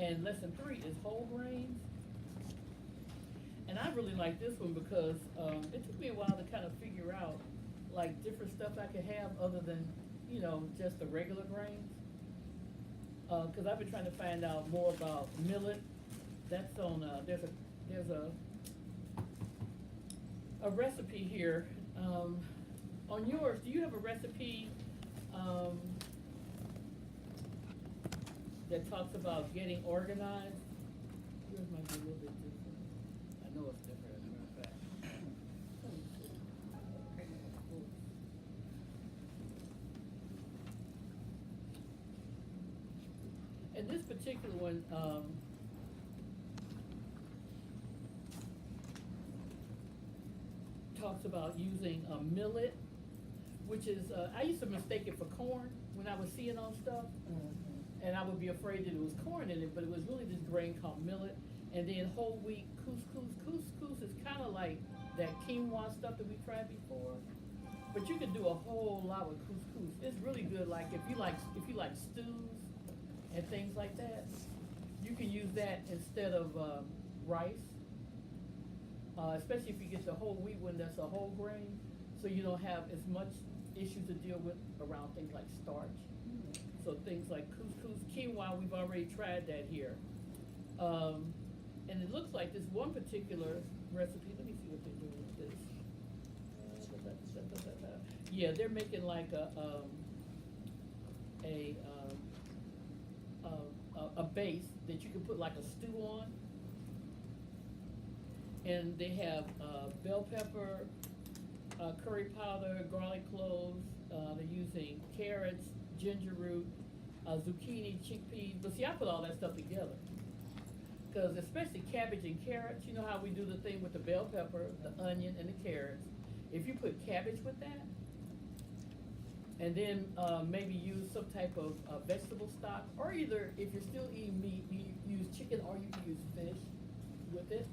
and lesson 3 is whole grains. And I really like this one because it took me a while to kind of figure out like different stuff I could have other than, just the regular grains. Because I've been trying to find out more about millet. That's on, there's a recipe here. On yours, do you have a recipe that talks about getting organized? Yours might be a little bit different. I know it's different, as a matter of fact. Let me see. And this particular one, talks about using a millet, which is, I used to mistake it for corn when I was seeing on stuff. And I would be afraid that it was corn in it, but it was really this grain called millet. And then whole wheat couscous. Couscous is kind of like that quinoa stuff that we tried before. But you can do a whole lot with couscous. It's really good, like if you like stews and things like that, you can use that instead of rice. Especially if you get the whole wheat one that's a whole grain, so you don't have as much issues to deal with around things like starch. So things like couscous, quinoa, we've already tried that here. And it looks like this one particular recipe, let me see what they're doing with this. Yeah, they're making like a base that you can put like a stew on. And they have bell pepper, curry powder, garlic cloves. They're using carrots, ginger root, zucchini, chickpeas. But see, I put all that stuff together. Because especially cabbage and carrots, you know how we do the thing with the bell pepper, the onion, and the carrots. If you put cabbage with that, and then maybe use some type of vegetable stock, or either if you're still eating meat, you use chicken or you can use fish with it.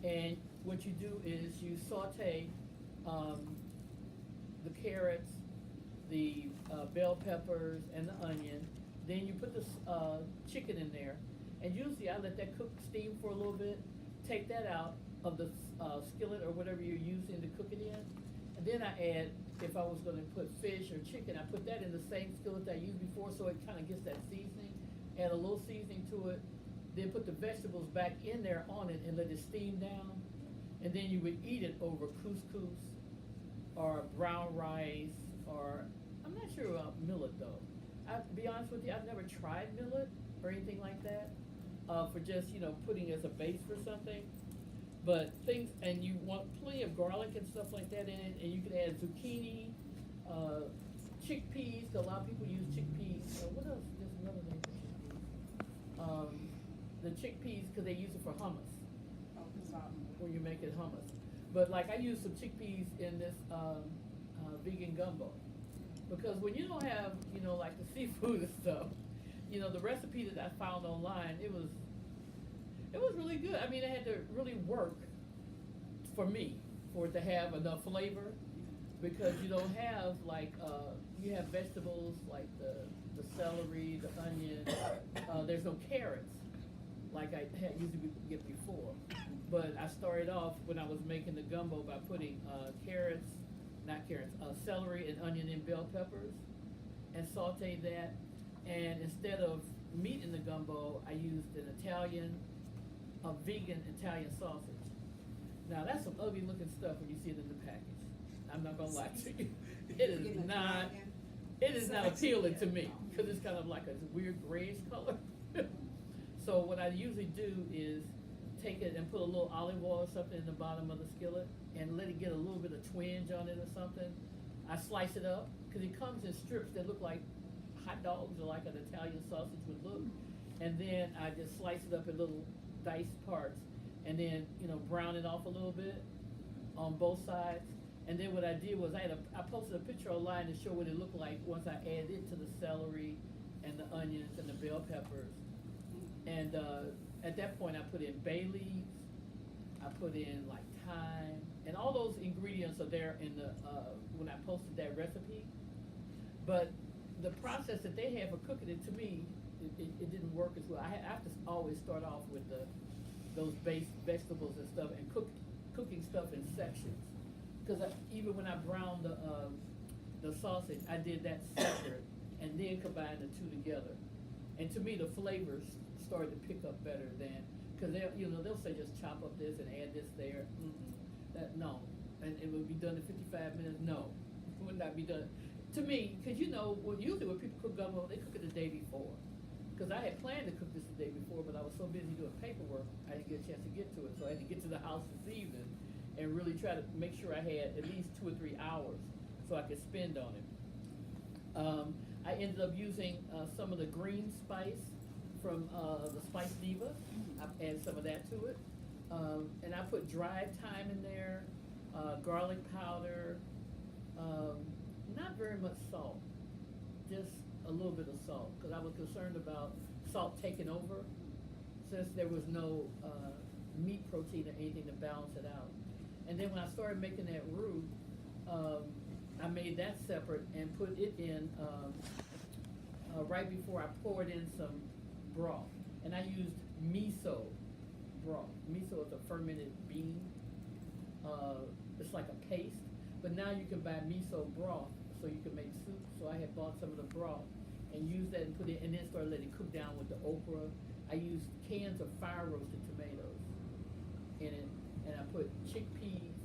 And what you do is you saute the carrots, the bell peppers, and the onion. Then you put the chicken in there. And usually I let that cook steam for a little bit, take that out of the skillet or whatever you're using to cook it in. And then I add, if I was gonna put fish or chicken, I put that in the same skillet that I used before so it kind of gets that seasoning. Add a little seasoning to it. Then put the vegetables back in there on it and let it steam down. And then you would eat it over couscous or brown rice or, I'm not sure about millet though. To be honest with you, I've never tried millet or anything like that for just, putting as a base for something. But things, and you want plenty of garlic and stuff like that in it, and you can add zucchini, chickpeas, 'cause a lot of people use chickpeas. What else? There's another name for chickpeas. The chickpeas, because they use it for hummus, when you make it hummus. But like I use some chickpeas in this vegan gumbo. Because when you don't have, like the seafood and stuff, the recipe that I found online, it was really good. I mean, it had to really work for me, for it to have enough flavor, because you don't have like, you have vegetables like the celery, the onion, there's no carrots like I had usually get before. But I started off when I was making the gumbo by putting celery and onion and bell peppers and sauteed that. And instead of meat in the gumbo, I used a vegan Italian sausage. Now that's some ugly looking stuff when you see it in the package. I'm not gonna lie to you. It is not appealing to me because it's kind of like a weird grayish color. So what I usually do is take it and put a little olive oil or something in the bottom of the skillet and let it get a little bit of twinge on it or something. I slice it up because it comes in strips that look like hot dogs or like an Italian sausage would look. And then I just slice it up in little diced parts and then, brown it off a little bit on both sides. And then what I did was I posted a picture online to show what it looked like once I added it to the celery and the onions and the bell peppers. And at that point I put in bay leaves, I put in like thyme, and all those ingredients are there in the when I posted that recipe. But the process that they have for cooking it, to me, it didn't work as well. I have to always start off with those base vegetables and stuff, and cooking stuff in sections. Because even when I browned the sausage, I did that separate, and then combined the two together. And to me, the flavors started to pick up better than, because they'll say just chop up this and add this there. No, and it would be done in 55 minutes. No, it would not be done. To me, because usually when people cook gumbo, they cook it the day before. Because I had planned to cook this the day before, but I was so busy doing paperwork, I didn't get a chance to get to it. So I had to get to the house this evening and really try to make sure I had at least 2 or 3 hours so I could spend on it. I ended up using some of the green spice from the Spice Diva. I've added some of that to it. And I put dried thyme in there, garlic powder, not very much salt, just a little bit of salt, because I was concerned about salt taking over, since there was no meat protein or anything to balance it out. And then when I started making that roux, I made that separate and put it in right before I poured in some broth. And I used miso broth. Miso is a fermented bean. It's like a paste, but now you can buy miso broth so you can make soup. So I had bought some of the broth and used that and put it, and then started letting it cook down with the okra. I used cans of fire roasted tomatoes in it, and I put chickpeas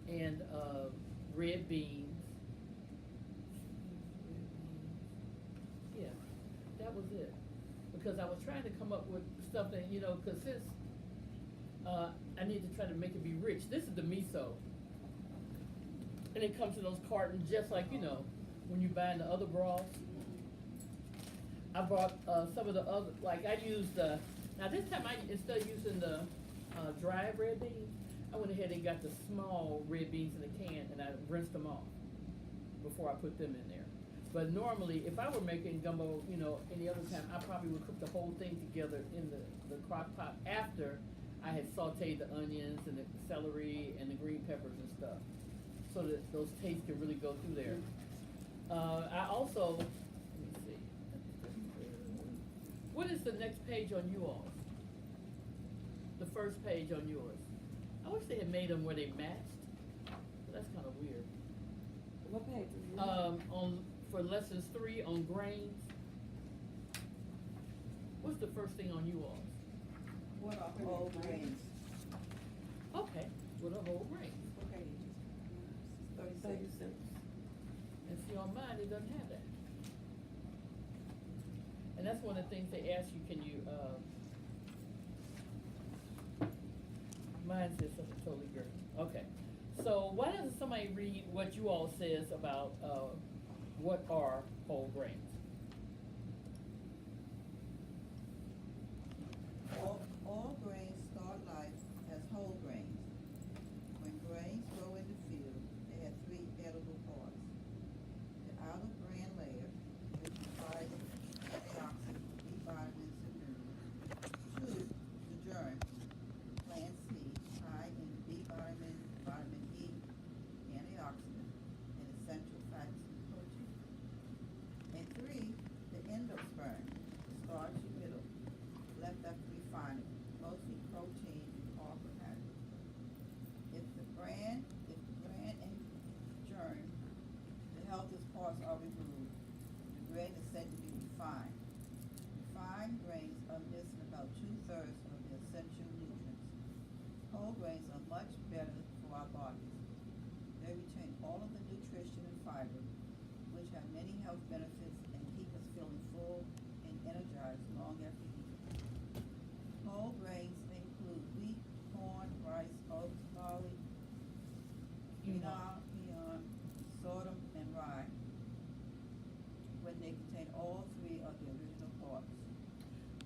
and red beans. Yeah, that was it. Because I was trying to come up with stuff that, because since I need to try to make it be rich. This is the miso. And it comes in those cartons, just like, when you buy the other broths. I bought some of the other, like I used now this time instead of using the dried red beans, I went ahead and got the small red beans in the can, and I rinsed them off before I put them in there. But normally, if I were making gumbo, any other time, I probably would cook the whole thing together in the crock pot after I had sauteed the onions and the celery and the green peppers and stuff, so that those tastes can really go through there. I also, let me see. What is the next page on you all? The first page on yours. I wish they had made them where they matched, but that's kind of weird. What page is it? For lessons 3 on grains. What's the first thing on you all? What are whole grains? Okay, what are whole grains? Okay. 36. And see, on mine, it doesn't have that. And that's one of the things they ask you, can you, mine says something totally great. Okay, so why doesn't somebody read what you all says about, what are whole grains? All grains start life as whole grains. When grains grow in the field, they have 3 edible parts. The outer bran layer, which provides antioxidants, B vitamins, and minerals. 2, the germ, plant seed, high in B vitamins, vitamin E, antioxidant, and essential fats and protein. And 3, the endosperm, the starchy middle, left after refining, mostly protein and carbohydrates. If the bran and germ, the healthiest parts are removed, the grain is said to be refined. Refined grains are missing about 2/3 of the essential nutrients. Whole grains are much better for our bodies. They retain all of the nutrition and fiber, which have many health benefits and keep us feeling full and energized long after eating. Whole grains include wheat, corn, rice, oats, barley, quinoa, sorghum, and rye, when they contain all 3 of the original parts.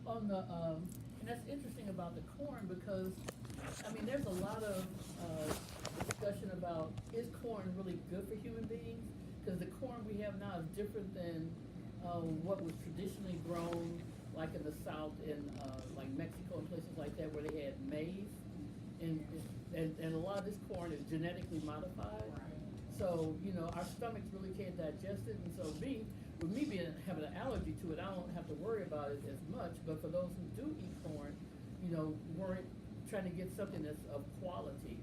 On the, and that's interesting about the corn, because, there's a lot of, discussion about, is corn really good for human beings? Because the corn we have now is different than, what was traditionally grown, like in the South, in, like Mexico and places like that, where they had maize. And a lot of this corn is genetically modified. So, our stomachs really can't digest it, and so with me having an allergy to it, I don't have to worry about it as much, but for those who do eat corn, you know, we're trying to get something that's of quality,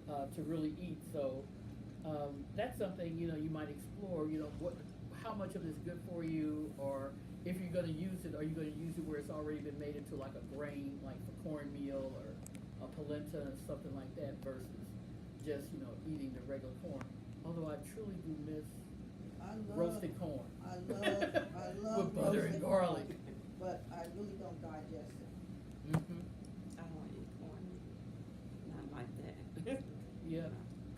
to really eat, so, that's something, you know, you might explore, you know, how much of it is good for you, or if you're gonna use it, are you gonna use it where it's already been made into like a grain, like for cornmeal, or a polenta, and something like that, versus just, you know, eating the regular corn, although I truly do miss I love roasted corn. I love With butter and roasted garlic. corn, but I really don't digest it. Mm-hmm, I don't eat corn, not like that. yeah,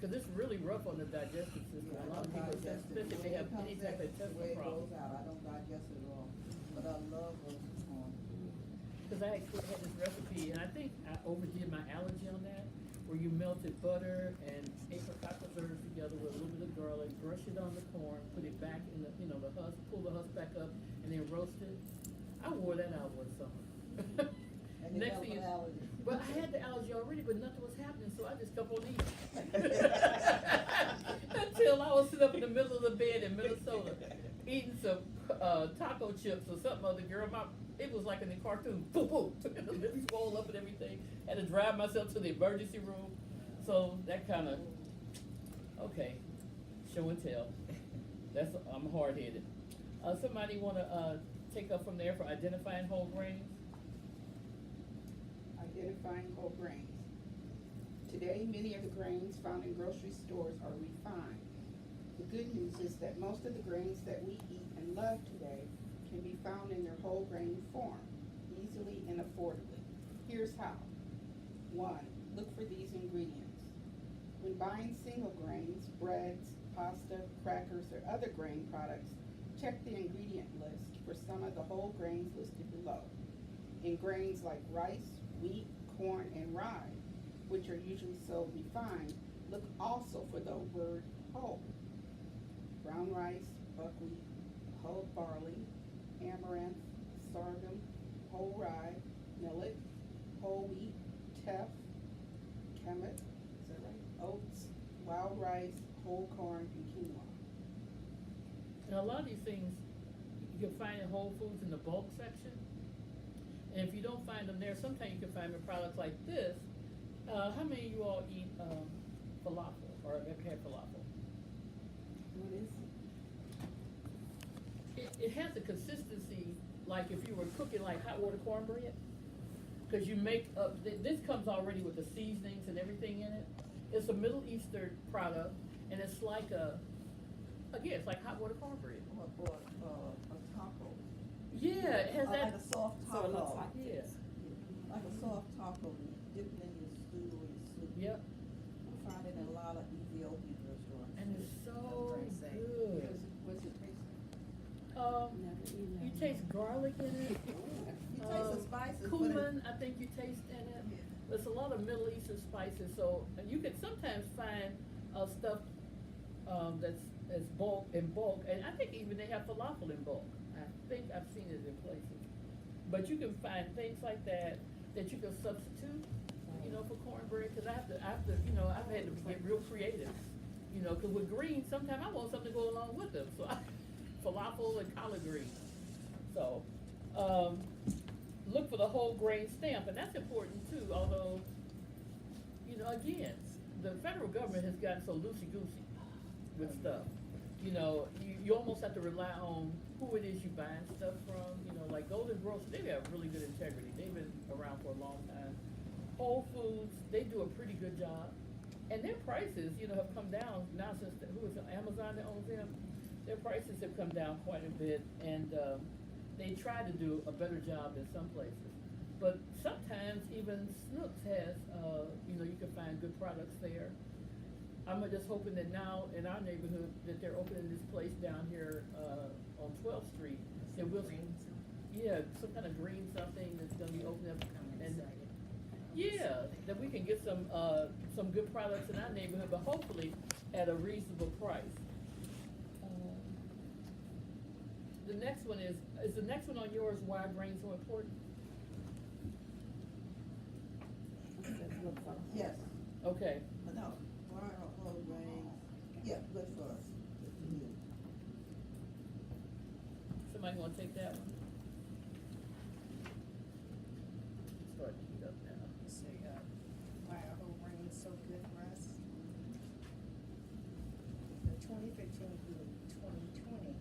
cause it's really rough on the digestive system, a lot of people, especially if they have any type of The way intestinal it problem. goes out, I don't digest it at all, but I love roasted corn. Cause I had this recipe, and I think I overdid my allergy on that, where you melted butter and apricot preserves together with a little bit of garlic, brush it on the corn, put it back in the, you know, the husk, pull the husk back up, and then roast it. I wore that out one summer. And you Next have thing an you, allergy. but I had the allergy already, but nothing was happening, so I just kept on eating. Until I was sitting up in the middle of the bed in Minnesota, eating some taco chips or something other, girl, it was like in the cartoon, boom, boom, the lips swole up and everything, had to drive myself to the emergency room, so that kinda, okay, show and tell, I'm hard-headed. Somebody wanna, take up from there for identifying whole grains? Identifying whole grains. Today, many of the grains found in grocery stores are refined. The good news is that most of the grains that we eat and love today can be found in their whole grain form, easily and affordably. Here's how. 1. Look for these ingredients. When buying single grains, breads, pasta, crackers, or other grain products, check the ingredient list for some of the whole grains listed below. In grains like rice, wheat, corn, and rye, which are usually sold refined, look also for the word whole. Brown rice, buckwheat, whole barley, amaranth, sorghum, whole rye, millet, whole wheat, teff, kemet, is that right? Oats, wild rice, whole corn, and quinoa. Now, a lot of these things, you can find in Whole Foods in the bulk section. And if you don't find them there, sometimes you can find them in products like this. How many of you all eat falafel, or have ever had falafel? What is it? It has a consistency like if you were cooking like hot water cornbread. Because you make up, this comes already with the seasonings and everything in it. It's a Middle Eastern product, and it's like again, it's like hot water cornbread. Or a taco. Yeah, it has Like that. a soft So it looks taco. like Yeah. this. Like a soft taco, you dip it in your stew or your soup. Yep. You find it in a lot of Ethiopian restaurants. And it's so That's very safe. good. What's it taste Never eaten You that. taste garlic in it. You taste the spices, but Cumin, I think you taste in it. There's a lot of Middle Eastern spices, so and you can sometimes find stuff that's bulk in bulk, and I think even they have falafel in bulk. I think I've seen it in places. But you can find things like that that you can substitute, you know, for cornbread. Because I have to, you know, I've had to get real creative, you know. Because with greens, sometimes I want something to go along with them. So falafel and collard greens. So look for the whole grain stamp, and that's important too. Although, you know, again, the federal government has gotten so loosey-goosey with stuff. You know, you almost have to rely on who it is you buying stuff from. You know, like Golden Grocery, they have really good integrity. They've been around for a long time. Whole Foods, they do a pretty good job. And their prices, you know, have come down now since, who is it, Amazon that owns them? Their prices have come down quite a bit, and they try to do a better job in some places. But sometimes even Snooks has, you know, you can find good products there. I'm just hoping that now in our neighborhood that they're opening this place down here on 12th Street. That will, yeah, some kind of green something that's gonna be opening up. And yeah, that we can get some good products in our neighborhood, but hopefully at a reasonable price. The next one is the next one on yours, why are grains so important? Yes, Okay, no, why are whole grains, yeah, good for us. include the 2020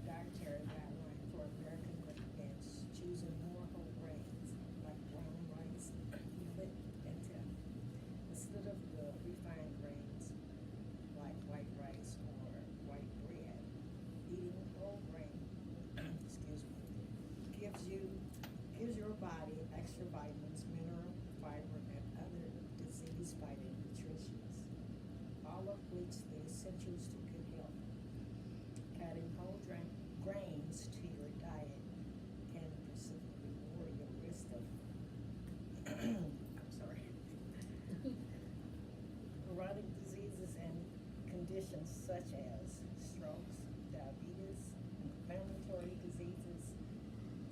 dietary guideline for American grandparents, choosing more whole grains like brown rice, millet, and teff, instead of the refined grains like white rice or white bread. Eating whole grain, excuse me, gives your body extra vitamins, mineral, fiber, and other disease-fighting nutrients, all of which the essentials to good health. Adding whole grains to your diet can specifically lower your risk of I'm sorry, chronic diseases and conditions such as strokes, diabetes, inflammatory diseases,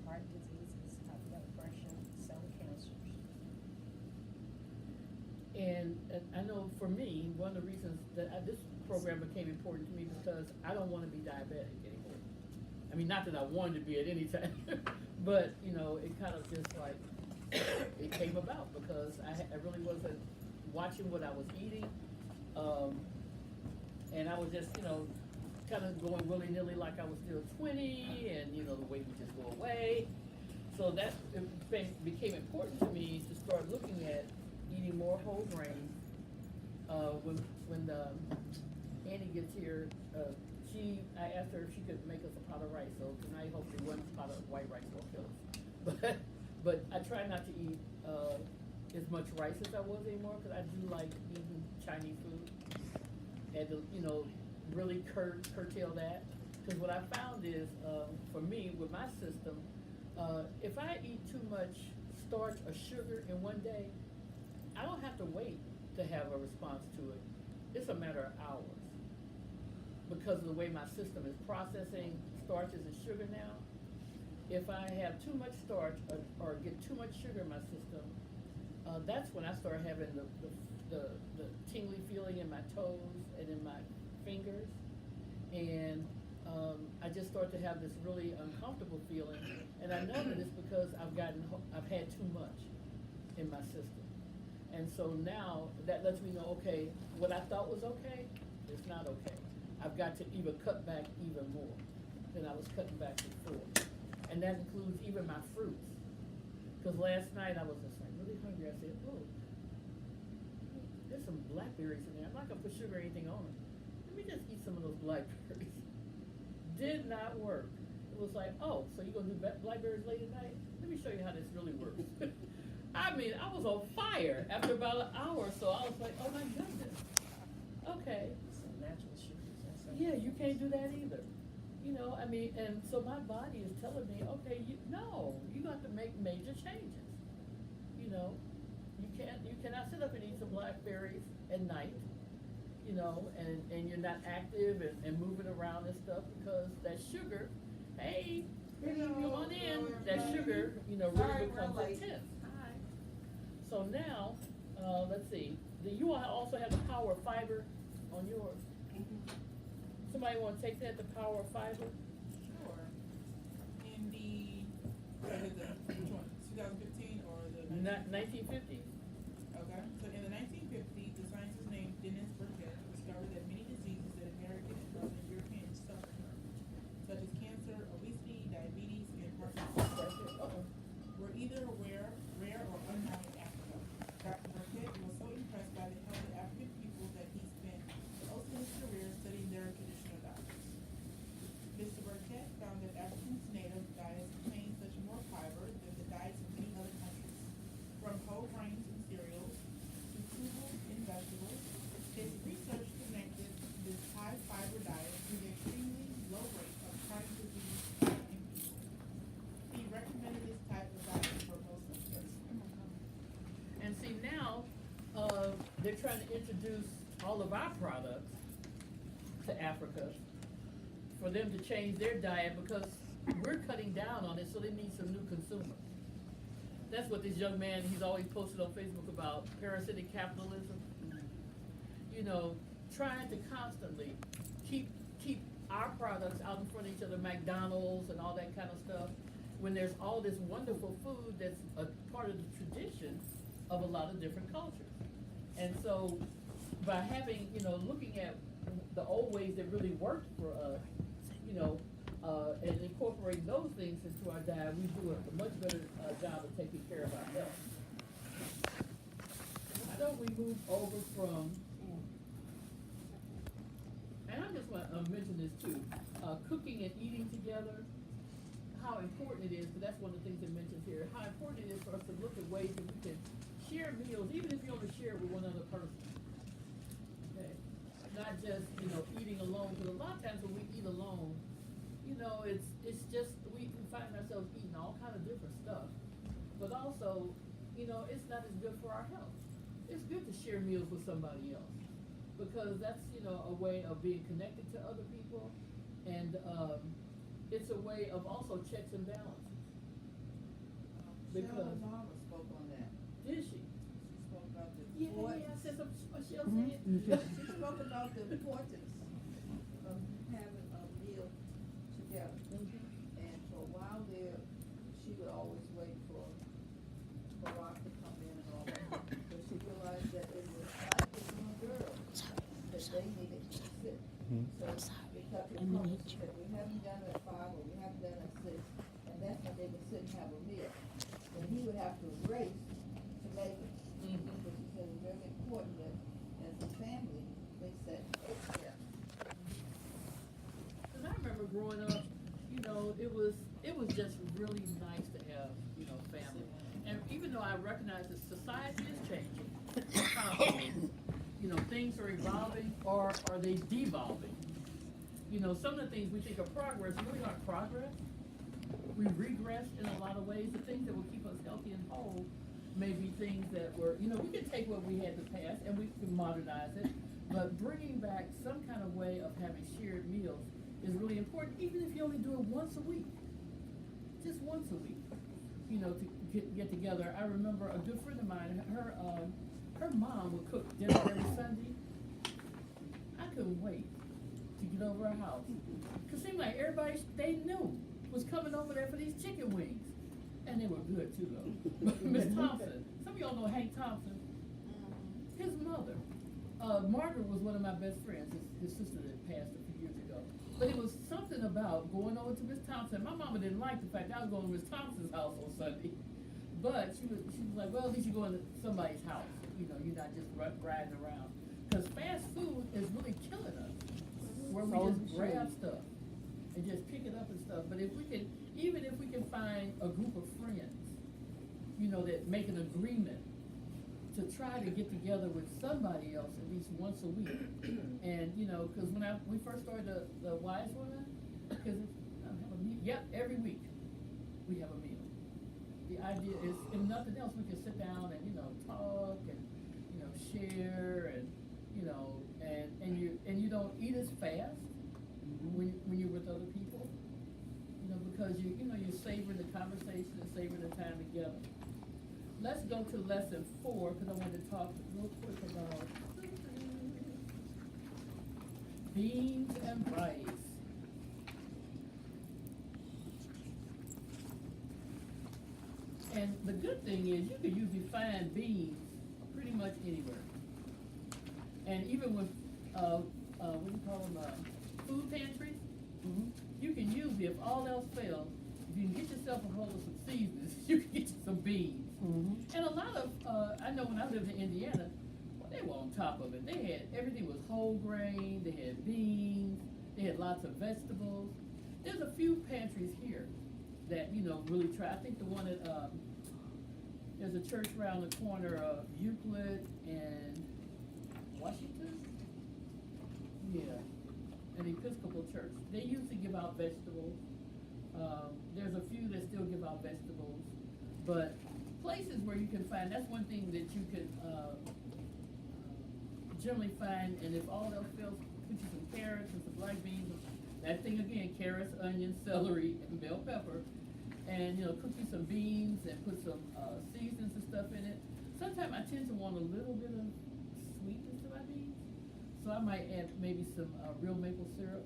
heart diseases, high blood pressure, some cancers. And I know for me, one of the reasons that this program became important to me because I don't want to be diabetic anymore. I mean, not that I wanted to be at any time, but you know, it kind of just like it came about because I really wasn't watching what I was eating, and I was just kind of going willy nilly like I was still 20, and the weight would just go away. So that became important to me to start looking at eating more whole grains. When Annie gets here, I asked her if she could make us a pot of rice. So tonight, hopefully, one pot of white rice won't kill us. But I try not to eat as much rice as I was anymore because I do like eating Chinese food, and to really curtail that. Because what I found is, for me, with my system, if I eat too much starch or sugar in one day, I don't have to wait to have a response to it. It's a matter of hours. Because of the way my system is processing starches and sugar now, if I have too much starch or get too much sugar in my system, that's when I start having the tingly feeling in my toes and in my fingers. And I just start to have this really uncomfortable feeling. And I know that it's because I've had too much in my system. And so now that lets me know, okay, what I thought was okay, it's not okay. I've got to even cut back even more than I was cutting back before. And that includes even my fruits. Because last night I was just like really hungry. I said, oh, there's some blackberries in there. I'm not gonna put sugar or anything on them. Let me just eat some of those blackberries. Did not work. It was like, oh, so you're gonna do blackberries late at night? Let me show you how this really works. I mean, I was on fire after about an hour or so. I was like, oh my goodness. Okay. Some natural sugars and some. Yeah, you can't do that either. I mean, and so my body is telling me, okay, you got to make major changes. You cannot sit up and eat some blackberries at night, and you're not active and moving around and stuff because that sugar, hey, come on in, that sugar, really becomes intense. So now, let's see, you also have the power of fiber on yours. Somebody want to take that, the power of fiber? Sure. In which one, 2015 or the 1950s? Okay, so in the 1950s, the scientist named Dennis Burkett discovered that many diseases that American and Northern Europeans suffer from, such as cancer, obesity, diabetes, and heart disease, were either rare or unknown in Africa. Dr. Burkett was so impressed by the health of African people that he spent most of his career studying their traditional diets. Mr. Burkett found that Africans' native diets contain such more fiber than the diets of many other countries, from whole grains and cereals to tubers and vegetables. His research connected this high fiber diet to the extremely low rate of chronic disease in African people. He recommended this type of diet for most of us. And see now, they're trying to introduce all of our products to Africa for them to change their diet because we're cutting down on it, so they need some new consumers. That's what this young man, he's always posted on Facebook about parasitic capitalism. Trying to constantly keep our products out in front of each other, McDonald's and all that kind of stuff, when there's all this wonderful food that's a part of the tradition of a lot of different cultures. And so by having, looking at the old ways that really worked for us, you know, and incorporating those things into our diet, we do a much better job of taking care of our health. Why don't we move over from, and I just want to mention this too, cooking and eating together, how important it is, because that's one of the things it mentions here, how important it is for us to look at ways that we can share meals, even if you only share it with one other person. Okay? Not just, you know, eating alone, because a lot of times when we eat alone, you know, it's just, we find ourselves eating all kind of different stuff. But also, you know, it's not as good for our health. It's good to share meals with somebody else, because that's, you know, a way of being connected to other people, and it's a way of also checks and balances. Because Shell's mama spoke on that. did she? She spoke about the Yeah, importance. I said some, Michelle Mhm. said. She spoke about the importance of having a meal together. Mhm. And for a while there, she would always wait for Barack to come in and all that. But she realized that it was not just little girls, that they needed to sit. So we cut the promise, she said, we haven't done it at 5 or we haven't done it at 6, and that's when they would sit and have a meal. And he would have to race to make it. Mhm. Because she said it's very important that as a family, they set extra. Cause I remember growing up, you know, it was just really nice to have, you know, family. And even though I recognize that society is changing, you know, things are evolving, or are they devolving? You know, some of the things we think are progress really aren't progress. We regress in a lot of ways. The things that will keep us healthy and whole may be things that were, you know, we can take what we had in the past and we can modernize it, but bringing back some kind of way of having shared meals is really important, even if you only do it once a week. Just once a week, you know, to get together. I remember a good friend of mine, her mom would cook dinner every Sunday. I couldn't wait to get over her house. Cause it seemed like everybody they knew was coming over there for these chicken wings. And they were good too though. Miss Thompson, some of y'all know Hank Thompson. His mother, Margaret was one of my best friends, his sister that passed a few years ago. But it was something about going over to Miss Thompson. My mama didn't like the fact that I was going to Miss Thompson's house on Sunday. But she was like, well, at least you're going to somebody's house. You know, you're not just riding around. Because fast food is really killing us. Where we just grab stuff and just pick it up and stuff. But if we can, even if we can find a group of friends, you know, that make an agreement to try to get together with somebody else at least once a week. And, you know, because when we first started the Wise Women, because have a meal, yep, every week we have a meal. The idea is, if nothing else, we can sit down and, you know, talk and, you know, share and, you know, and you don't eat as fast when you're with other people, you know, because you know, you're savoring the conversation and savoring the time together. Let's go to lesson 4, because I wanted to talk real quick about beans and rice. And the good thing is you can usually find beans pretty much anywhere. And even with, what do you call them, food pantries, you can usually, if all else fails, if you can get yourself a hold of some seasonings, you can get you some beans. And a lot of, I know when I lived in Indiana, well, they were on top of it. They had, everything was whole grain, they had beans, they had lots of vegetables. There's a few pantries here that, you know, really try. I think the one at, there's a church around the corner of Euclid and Washington? Yeah, an Episcopal church. They usually give out vegetables. There's a few that still give out vegetables, but places where you can find, that's one thing that you can generally find, and if all else fails, put you some carrots and some black beans, that thing again, carrots, onions, celery, and bell pepper, and, you know, cook you some beans and put some seasonings and stuff in it. Sometimes I tend to want a little bit of sweetness to my beans, so I might add maybe some real maple syrup,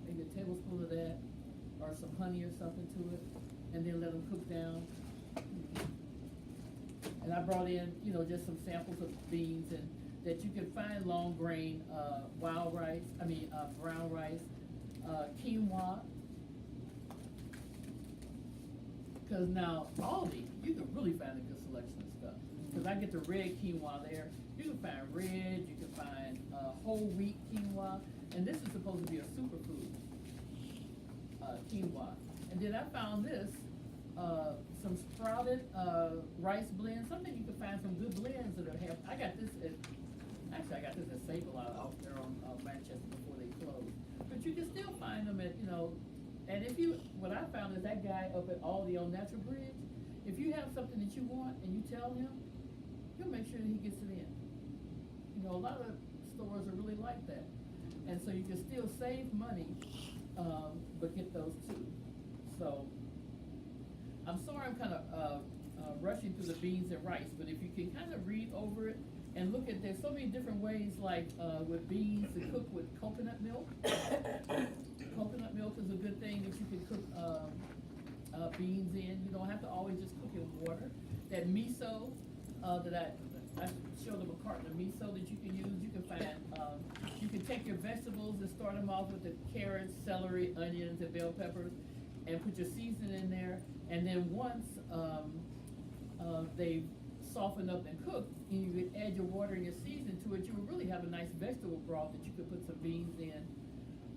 maybe a tablespoon of that, or some honey or something to it, and then let them cook down. And I brought in, you know, just some samples of beans, and that you can find long grain, wild rice, brown rice, quinoa. Cause now Aldi, you can really find a good selection of stuff. Cause I get the red quinoa there. You can find red, you can find, whole wheat quinoa, and this is supposed to be a superfood, quinoa. And then I found this, some sprouted, rice blends. Something you can find some good blends that have, I got this at Sable out there on, Manchester before they closed. But you can still find them at, and what I found is that guy up at Aldi on Natural Bridge, if you have something that you want and you tell him, he'll make sure that he gets it in. A lot of stores are really like that. And so you can still save money, but get those too. So, I'm sorry I'm kind of rushing through the beans and rice, but if you can kind of read over it and look at, there's so many different ways, like with beans to cook with coconut milk. Coconut milk is a good thing that you can cook beans in. You don't have to always just cook in water. That miso that I showed them a carton of miso that you can use. You can find, you can take your vegetables and start them off with the carrots, celery, onions, and bell peppers, and put your seasoning in there. And then once they soften up and cook, and you could add your water and your seasoning to it, you would really have a nice vegetable broth that you could put some beans in.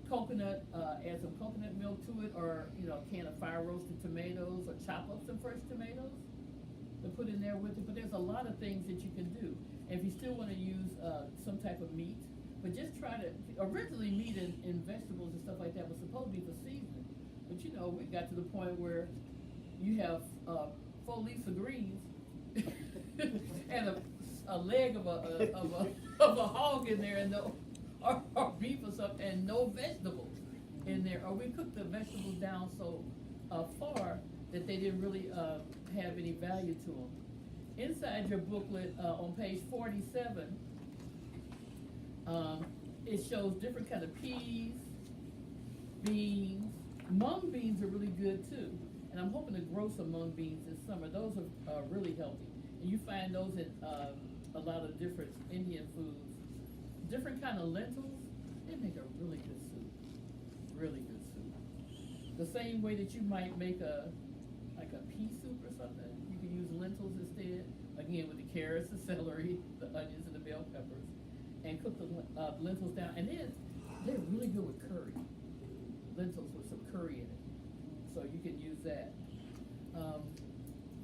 Coconut, add some coconut milk to it, or a can of fire roasted tomatoes, or chop up some fresh tomatoes to put in there with it. But there's a lot of things that you can do. And if you still want to use some type of meat, but just try to, originally meat and vegetables and stuff like that was supposed to be for seasoning. But we got to the point where you have 4 leaves of greens and a leg of a hog in there, and or beef or something, and no vegetables in there. Or we cooked the vegetables down so far that they didn't really have any value to them. Inside your booklet, on page 47, it shows different kind of peas, beans. Mung beans are really good too, and I'm hoping to grow some mung beans this summer. Those are really healthy, and you find those in a lot of different Indian foods. Different kind of lentils, they make a really good soup. Really good soup. The same way that you might make a pea soup or something, you can use lentils instead. Again, with the carrots, the celery, the onions, and the bell peppers, and cook the lentils down. And then they're really good with curry. Lentils with some curry in it, so you can use that.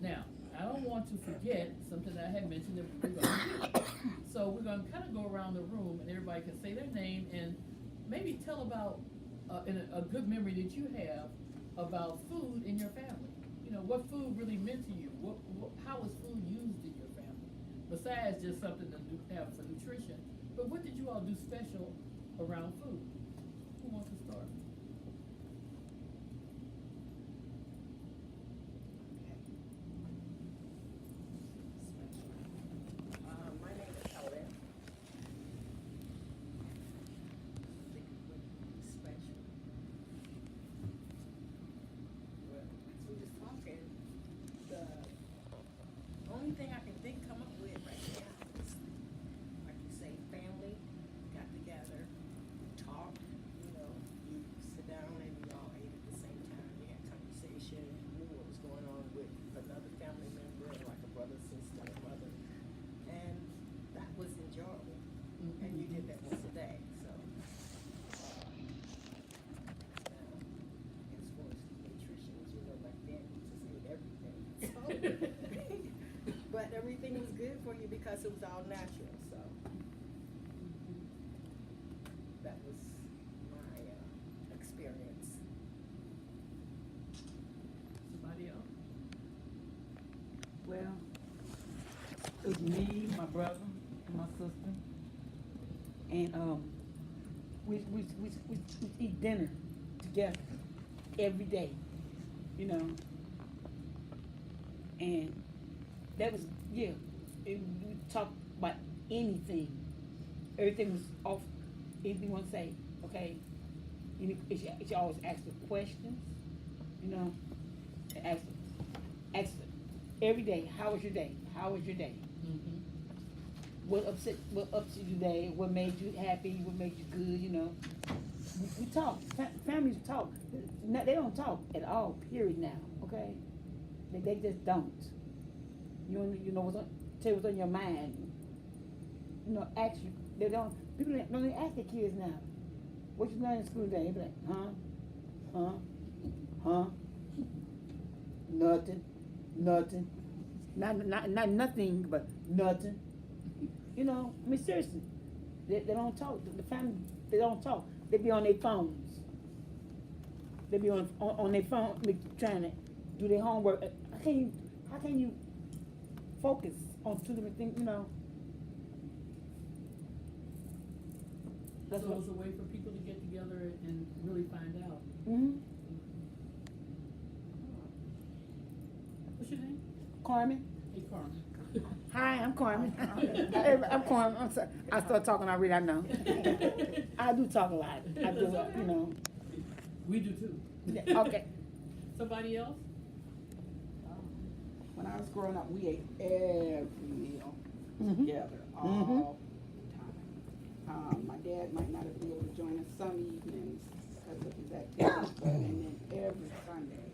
Now, I don't want to forget something that I had mentioned that we were going to do. So we're going to kind of go around the room, and everybody can say their name and maybe tell about a good memory that you have about food in your family. What food really meant to you. How was food used in your family? Besides just something to have for nutrition, but what did you all do special around food? Who wants to start? My name is Paulette. Special. Well, as we just talking, the only thing I can come up with right now is, like you say, family got together, talked, you sit down and you all ate at the same time, you had conversation, knew what was going on with another family member, like a brother, sister, a mother. And that was enjoyable. And you did that once a day, so. As far as nutrition, back then, we just ate everything. So, but everything was good for you because it was all natural, so. That was my experience. Somebody else? Well, it was me, my brother, and my sister, and we eat dinner together every day, and that was we talked about anything. Everything was off. Anything you want to say, okay? She always ask the questions, ask every day. How was your day? How was your day? Mm-hmm. what upset you today, what made you happy, what made you good, you know. We talk, families talk. They don't talk at all, period now, okay? They just don't. You know tell you what's on your mind. You know, ask you, people don't even ask their kids now. What you learn in school today? They be like, huh? Nothing. Not nothing, but nothing. You know, I mean, seriously, they don't talk. The family, they don't talk. They be on their phones. They be on their phone, trying to do their homework. How can you focus on two different things? You know. That's So it's a way for people to get together and really find out. Mm-hmm. What's your name? Carmen. Hey, Carmen. Hi, I'm Carmen. I'm Carmen. I'm sorry. I start talking already. I know. I do talk a lot. I do. You know. We do too. Okay. Somebody else? When I was growing up, we ate every meal Mhm. together all the time. My dad might not have been able to join us some evenings because of his activities, but and then every Sunday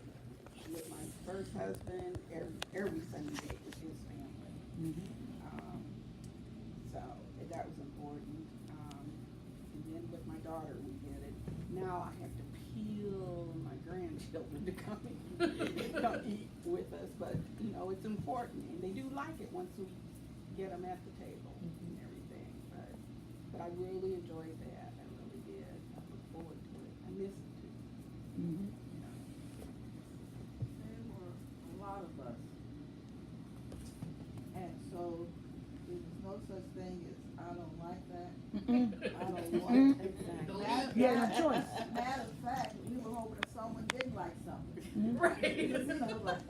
with my first husband, every Sunday with his family. Mhm. So that was important. And then with my daughter, we did it. Now I have to peel my grandchildren to come eat with us, but you know it's important, and they do like it once we get them at the table and everything. But I really enjoyed that. I really did. I look forward to it. I miss it too. Mhm. You know. There were a lot of us. And so there's no such thing as I don't like that. I don't want it. You had no choice. Matter of fact, we were hoping that someone didn't like something. Mhm. Right. You know, like,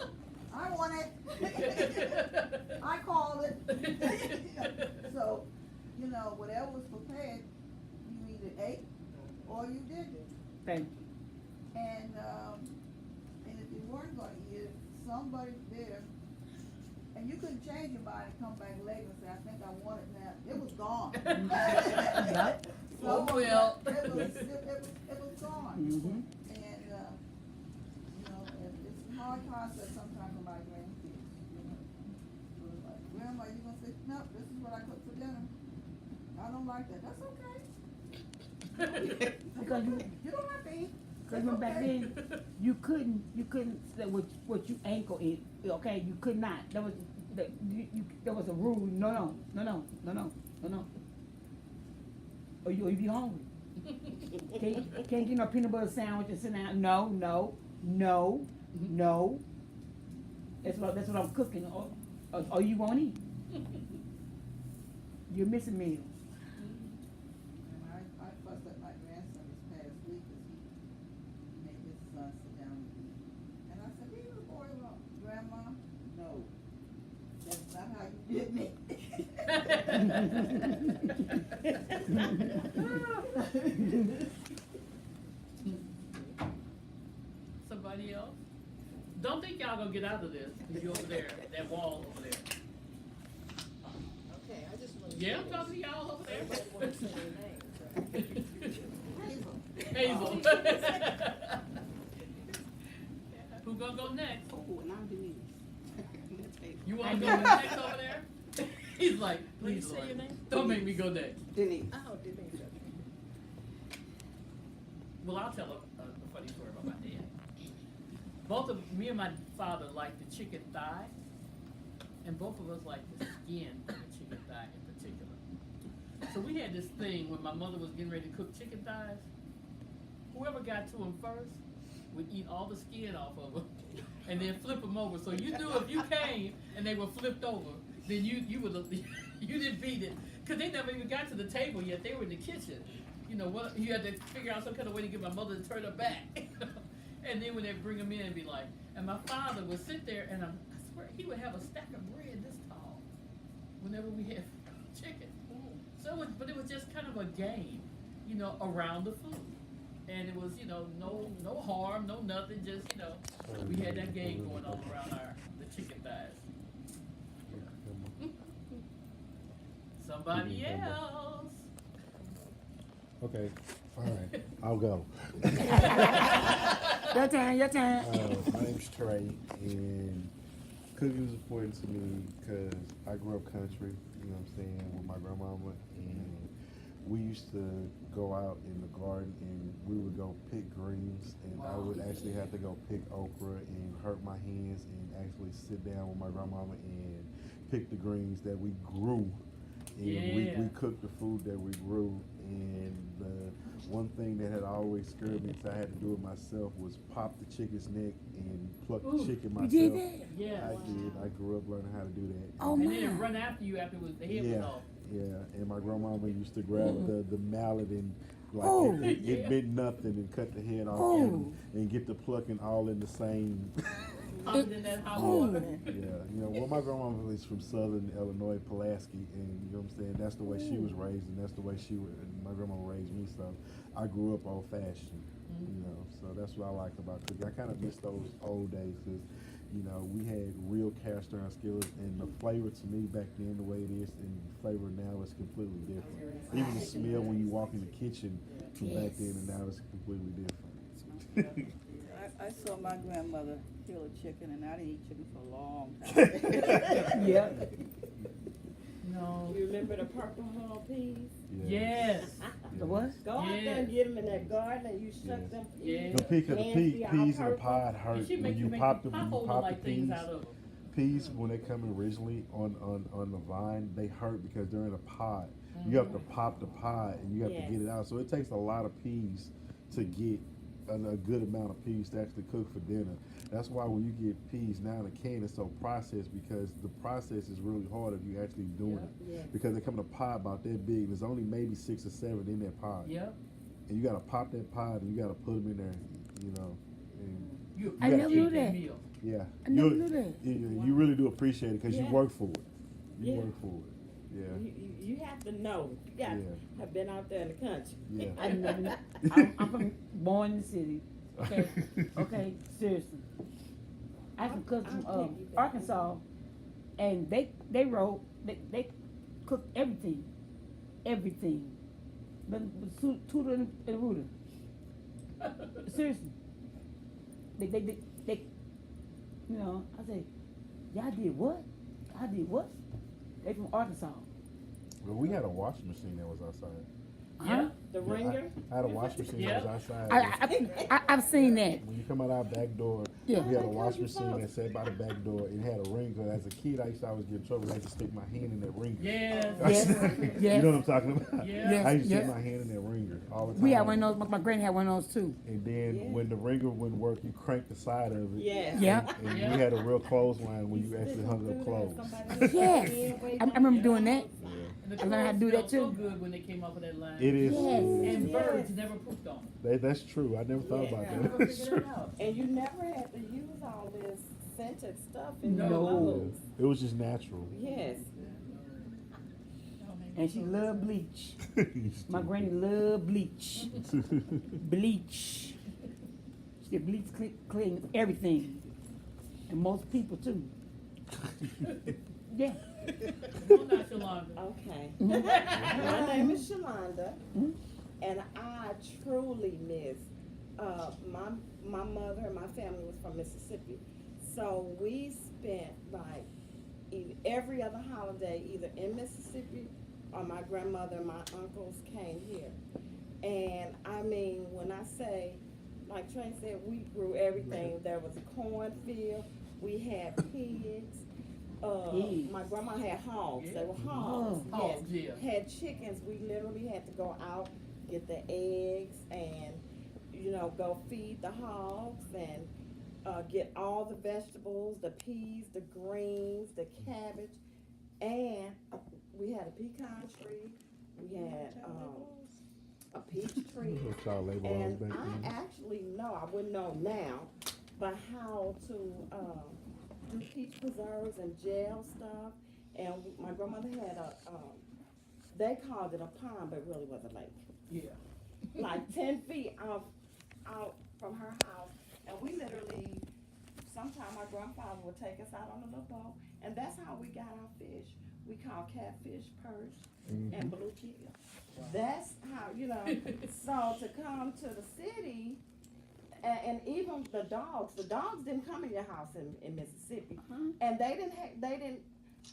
I want it. I called it. So, you know, whatever was prepared, you either ate or you didn't. Thank And if you weren't gonna eat it, somebody there, and you couldn't change your mind and come back later and say, I think I want it now. It was gone. Yep. Oh, well. It was gone. Mhm. And, you know, it's a hard process sometimes for my grandkids, you know. So it's like, Grandma, you gonna say, no, this is what I cooked for dinner. I don't like that. That's okay. Because You don't have to eat. Because when back then, you couldn't say what you ain't gonna eat. Okay, you could not. There was a rule. No. Or you be hungry. Can't get no peanut butter sandwich and sit down. No. That's what I'm cooking. Or you won't eat. You're missing meals. And I fussed at my grandson this past week because he made his son sit down and eat. And I said, leave the boy alone. Grandma, no. That's not how you did me. Somebody else? Don't think y'all gonna get out of this. You over there, that wall over there. Okay, I just want to. Yeah, I'm talking to y'all over there. Everybody wants to say their name, so. Hazel. Who gonna go next? Oh, and I'm Denise. That's Hazel. You wanna go next over there? He's like, Will you please, say Lord, your name? don't make me go next. Denise. Oh, did they? Well, I'll tell a funny story about my dad. Both of me and my father liked the chicken thigh, and both of us liked the skin of the chicken thigh in particular. So we had this thing when my mother was getting ready to cook chicken thighs. Whoever got to them first would eat all the skin off of them and then flip them over. So you knew if you came and they were flipped over, then you would you didn't beat it, because they never even got to the table yet. They were in the kitchen. You know what? You had to figure out some kind of way to get my mother to turn her back. And then when they bring them in and be like, and my father would sit there and I swear he would have a stack of bread this tall whenever we had chicken. So but it was just kind of a game, you know, around the food. And it was, you know, no harm, no nothing, just, you know, we had that game going on around the chicken thighs. Somebody Mhm. else. Okay, fine, I'll go. Your time. My name's Trey, and cooking is important to me because I grew up country, you know what I'm saying, with my grandmama, and we used to go out in the garden and we would go pick greens, and I would actually have to go pick okra and hurt my hands and actually sit down with my grandmama and pick the greens that we grew. And Yeah. we cooked the food that we grew, and the one thing that had always scared me because I had to do it myself was pop the chicken's neck and pluck Ooh, the chicken You myself. did that? Yeah. I did. I grew up learning how to do that. Oh And my. then it run after you after the head was Yeah. off. Yeah, and my grandmama used to grab the mallet and like Oh. it Yeah. meant nothing and cut the head off Oh. and get the plucking all in the same. Pop it in that hot Oh. water. Yeah, you know, well, my grandmama is from Southern Illinois, Pulaski, and you know what I'm saying. That's the way she was raised, and that's the way my grandma raised me. So I grew up old fashioned, you know. So that's what I like about cooking. I kind of miss those old days because, you know, we had real cast iron skillets, and the flavor to me back then, the way it is, and the flavor now is completely different. Even the smell when you walk in the kitchen from back then and now is completely different. I saw my grandmother kill a chicken, and I didn't eat chicken for a long time. Yeah. No. You remember the purple hull peas? Yes. The what? Go out there and get them in that garden and you shuck them peas. Yeah. The Hands be all peas in the purple. pod And hurt she when make you make pop the the when you holder pop like the things peas. out of them. Peas when they come originally on the vine, they hurt because they're in a pod. You have to pop the pod and you have to get it out. So it takes a lot of peas to get a good amount of peas to actually cook for dinner. That's why when you get peas now in a can, it's so processed because the process is really hard if you're actually doing it. Yeah. Because they come in a pod about that big. And there's only maybe 6 or 7 in that pod. Yep. And you got to pop that pod and you got to put them in there, you know. And You I never knew eat that. meal. yeah. I never knew that. You really do appreciate it because you Yeah. work for it. You Yeah. work for it. Yeah. You have to know. You got to have been out there in the country. Yeah. I never knew. I'm from born in the city. Okay. Okay. Seriously. I have some cousins from Arkansas, and they cook everything, but tutor and rooter. Seriously. They, you know. I say, y'all did what? I did what? They from Arkansas. Well, we had a washing machine that was outside. Yeah. The ringer? I had a washing machine that was outside. I've seen that. When you come out our back door, Yeah. we had a washing machine that sat by the back door. It had a ringer. As a kid, I used to always get in trouble. I used to stick my hand in that ringer. Yes. Yes. You know what I'm talking about? Yeah. Yes. I used to Yes. stick my hand in that ringer all the time. We had one of those. My granny had one of those too. And then Yeah. when the ringer wouldn't work, you cranked the side of it. Yeah. Yeah. And Yeah. we had a real clothesline when you actually hung up clothes. Yes. I remember doing that. And the I learned how to do that clothes smelled too. so good when they came off of that line. It is. Yes. And Yes. birds never pooped on them. That's true. I never thought Yeah. about I that. never figured it out. And you never had to use all this scented stuff in No. your Yeah. clothes. It was just natural. Yes. And she loved bleach. My granny loved bleach. Bleach. She did bleach clean everything. And most people too. Yeah. Come on now, Shalonda. Okay. Mhm. My name is Shalonda, Mhm. and I truly miss my mother and my family was from Mississippi, so we spent like every other holiday either in Mississippi or my grandmother and my uncles came here. And I mean, when I say, like Trey said, we grew everything. There was a cornfield, we had pigs. Pigs. My grandma had hogs. They were hogs. Oh, hogs, Yes. yeah. Had chickens. We literally had to go out, get the eggs, and go feed the hogs and get all the vegetables, the peas, the greens, the cabbage, and we had a pecan tree. We had a peach tree. What y'all label those And back I then? actually know, I wouldn't know now, but how to do peach preserves and gel stuff. And my grandmother had they called it a pond, but it really was a lake. Yeah. Like 10 feet out from her house. And we literally, sometimes my grandfather would take us out on a little boat. And that's how we got our fish. we call catfish, perch, Mhm. and bluegill. That's how, you know, so to come to the city, and even the dogs didn't come in your house in Mississippi. And they didn't,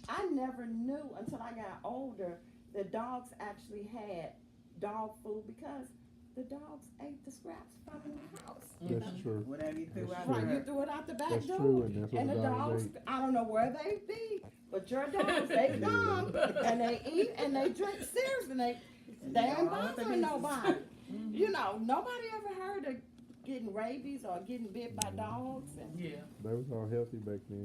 I never knew until I got older that dogs actually had dog food because the dogs ate the scraps from the house. That's true. Whatever you threw That's out true. Right, there. you threw it out the back That's door. true, and that's what And the the dogs dogs, ate. I don't know where they be, but your dogs, they come and they eat and they drink seriously, and they ain't bothering nobody. You know, nobody ever heard of getting rabies or getting bit by dogs. And Yeah. They was all healthy back then.